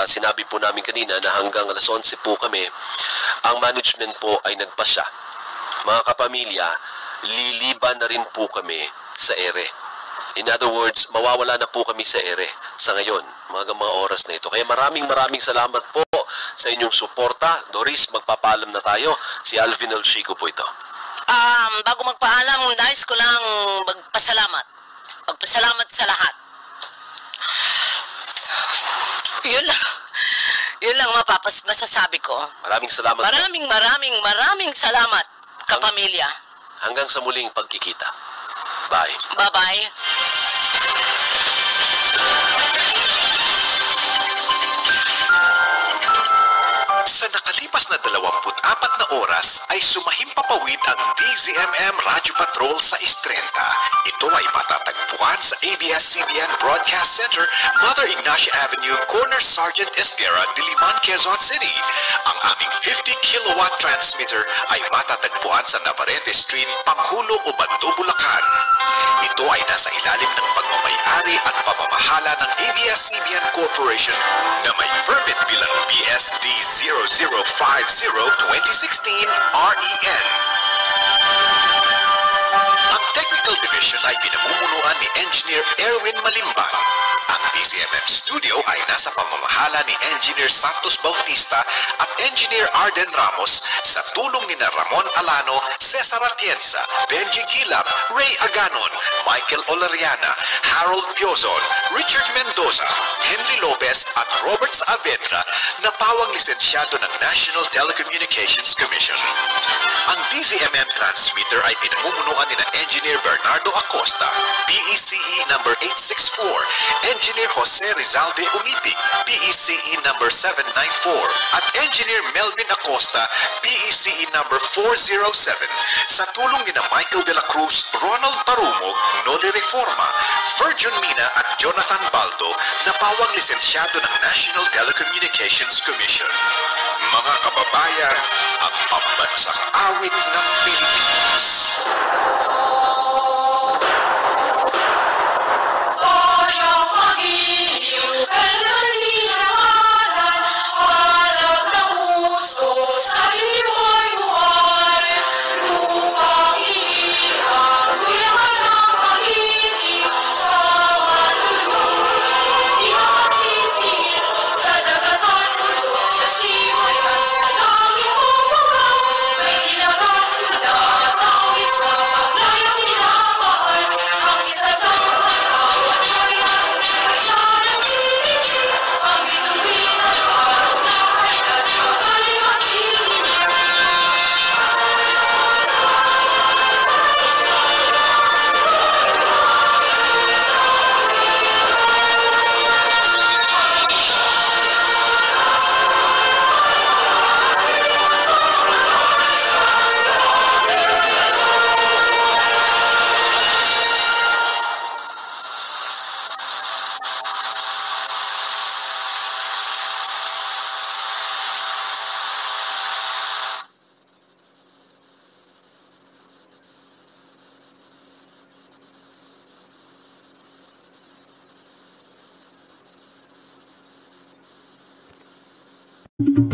sinabi po namin kanina na hanggang alas 11 po kami, ang management po ay nagpasya. Mga kapamilya, liliban na rin po kami sa ere. In other words, mawawala na po kami sa ere sa ngayon, mga oras na ito. Kaya maraming salamat po sa inyong suporta. Doris, magpapaalam na tayo. Si Alvin Alchico po ito. Bago magpaalam, nais ko lang magpasalamat. Magpasalamat sa lahat. Yun lang masasabi ko. Maraming salamat. Maraming salamat, kapamilya. Hanggang sa muling pagkikita. Bye. Bye-bye. Sa nakalipas na 24 na oras ay sumahimpapawid ang DZMM Radyo Patrol sa Istrenta. Ito ay matatagpuan sa ABS-CBN Broadcast Center, Mother Ignacia Avenue, Corner Sergeant Esguerra, Diliman, Quezon City. Ang aming 50 kilowatt transmitter ay matatagpuan sa Navarrete Street, Panghulo, Ubando, Bulacan. Ito ay nasa ilalim ng pagmamayari at pamamahala ng ABS-CBN Corporation na may permit bilang BSD 0050-2016 REN. Ang Technical Division ay pinamumunuan ni Engineer Erwin Malimbang. Ang DZMM Studio ay nasa pamamahala ni Engineer Santos Bautista at Engineer Arden Ramos sa tulong ni Ramon Alano, Cesar Atienza, Benji Gilap, Ray Aganon, Michael Olariana, Harold Piozon, Richard Mendoza, Henry Lopez at Robert Saavedra na pawang lisensyado ng National Telecommunications Commission. Ang DZMM transmitter ay pinamumunuan ni Engineer Bernardo Acosta, PECE number 864, Engineer Jose Rizalde Umipig, PECE number 794, at Engineer Melvin Acosta, PECE number 407, sa tulong ni Michael De La Cruz, Ronald Parumog, Noli Reforma, Ferjun Mina at Jonathan Baldo na pawang lisensyado ng National Telecommunications Commission. Mga kababayan, ang pambansang awit ng Pilipinas. You